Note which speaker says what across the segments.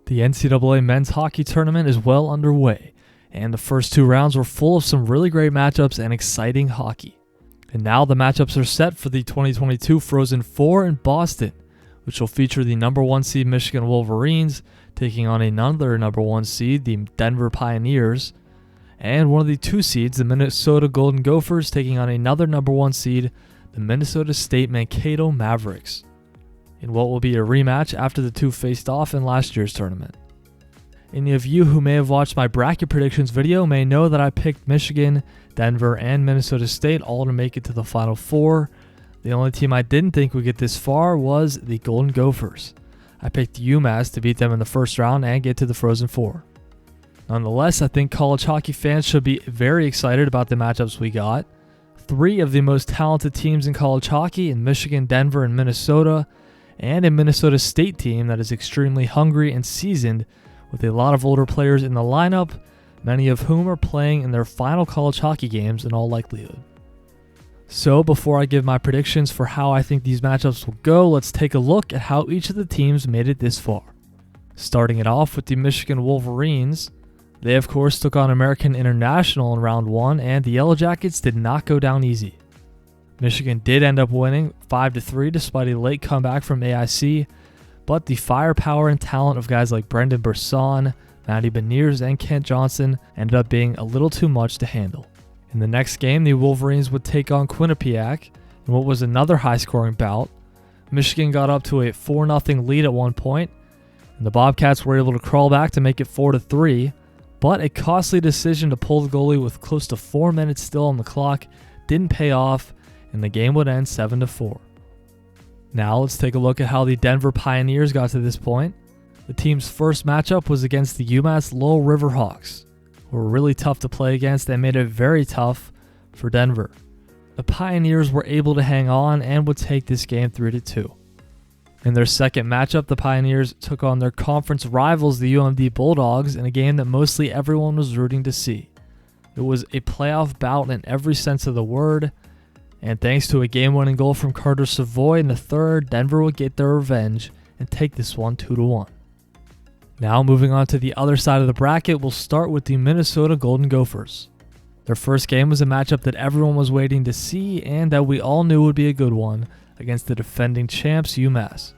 Speaker 1: The NCAA men's hockey tournament is well underway, and the first two rounds were full of some really great matchups and exciting hockey. And now the matchups are set for the 2022 Frozen Four in Boston, which will feature the number 1 seed Michigan Wolverines taking on another number 1 seed, the Denver Pioneers, and one of the 2 seeds, the Minnesota Golden Gophers, taking on another number 1 seed, the Minnesota State Mankato Mavericks, in what will be a rematch after the two faced off in last year's tournament. Any of you who may have watched my bracket predictions video may know that I picked Michigan, Denver, and Minnesota State all to make it to the Final Four. The only team I didn't think would get this far was the Golden Gophers. I picked UMass to beat them in the first round and get to the Frozen Four. Nonetheless, I think college hockey fans should be very excited about the matchups we got. 3 of the most talented teams in college hockey in Michigan, Denver, and Minnesota, and a Minnesota State team that is extremely hungry and seasoned with a lot of older players in the lineup, many of whom are playing in their final college hockey games in all likelihood. So before I give my predictions for how I think these matchups will go, let's take a look at how each of the teams made it this far. Starting it off with the Michigan Wolverines. They of course took on American International in round 1, and the Yellow Jackets did not go down easy. Michigan did end up winning 5-3 despite a late comeback from AIC, but the firepower and talent of guys like Brendan Brisson, Matty Beniers, and Kent Johnson ended up being a little too much to handle. In the next game, the Wolverines would take on Quinnipiac in what was another high-scoring bout. Michigan got up to a 4-0 lead at one point, and the Bobcats were able to crawl back to make it 4-3, but a costly decision to pull the goalie with close to 4 minutes still on the clock didn't pay off, and the game would end 7-4. Now let's take a look at how the Denver Pioneers got to this point. The team's first matchup was against the UMass Lowell Riverhawks, who were really tough to play against and made it very tough for Denver. The Pioneers were able to hang on and would take this game 3-2. In their second matchup, the Pioneers took on their conference rivals, the UMD Bulldogs, in a game that mostly everyone was rooting to see. It was a playoff bout in every sense of the word, and thanks to a game-winning goal from Carter Savoy in the third, Denver would get their revenge and take this one 2-1. Now moving on to the other side of the bracket, we'll start with the Minnesota Golden Gophers. Their first game was a matchup that everyone was waiting to see and that we all knew would be a good one against the defending champs UMass.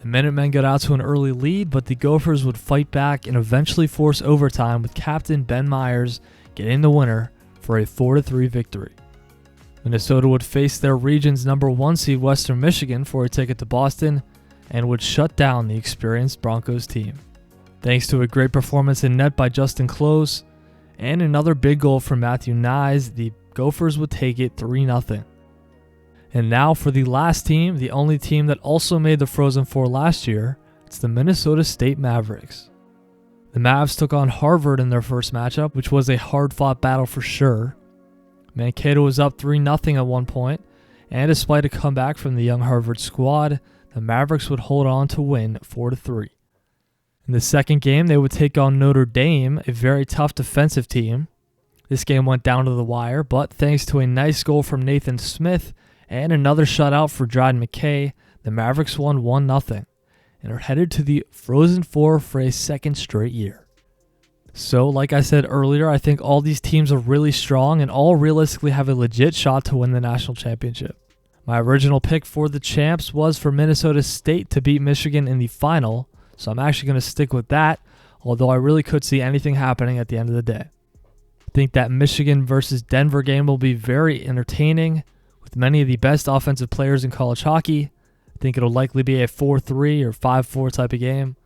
Speaker 1: The Minutemen got out to an early lead, but the Gophers would fight back and eventually force overtime with captain Ben Myers getting the winner for a 4-3 victory. Minnesota would face their region's number 1 seed Western Michigan for a ticket to Boston and would shut down the experienced Broncos team. Thanks to a great performance in net by Justin Close and another big goal from Matthew Nyes, the Gophers would take it 3-0. And now for the last team, the only team that also made the Frozen Four last year, it's the Minnesota State Mavericks. The Mavs took on Harvard in their first matchup, which was a hard-fought battle for sure. Mankato was up 3-0 at one point, and despite a comeback from the young Harvard squad, the Mavericks would hold on to win 4-3. In the second game, they would take on Notre Dame, a very tough defensive team. This game went down to the wire, but thanks to a nice goal from Nathan Smith and another shutout for Dryden McKay, the Mavericks won 1-0 and are headed to the Frozen Four for a second straight year. So, like I said earlier, I think all these teams are really strong and all realistically have a legit shot to win the national championship. My original pick for the champs was for Minnesota State to beat Michigan in the final, so I'm actually going to stick with that, although I really could see anything happening at the end of the day. I think that Michigan versus Denver game will be very entertaining, with many of the best offensive players in college hockey. I think it'll likely be a 4-3 or 5-4 type of game.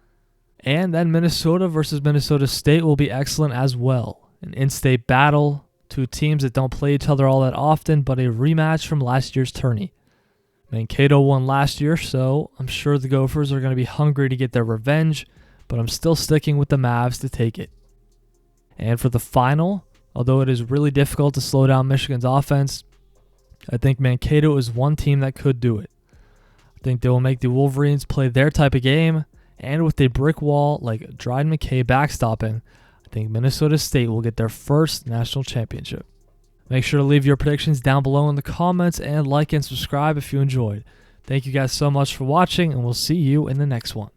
Speaker 1: And then Minnesota versus Minnesota State will be excellent as well. An in-state battle, two teams that don't play each other all that often, but a rematch from last year's tourney. Mankato won last year, so I'm sure the Gophers are going to be hungry to get their revenge, but I'm still sticking with the Mavs to take it. And for the final, although it is really difficult to slow down Michigan's offense, I think Mankato is one team that could do it. I think they will make the Wolverines play their type of game, and with a brick wall like Dryden McKay backstopping, I think Minnesota State will get their first national championship. Make sure to leave your predictions down below in the comments and like and subscribe if you enjoyed. Thank you guys so much for watching, and we'll see you in the next one.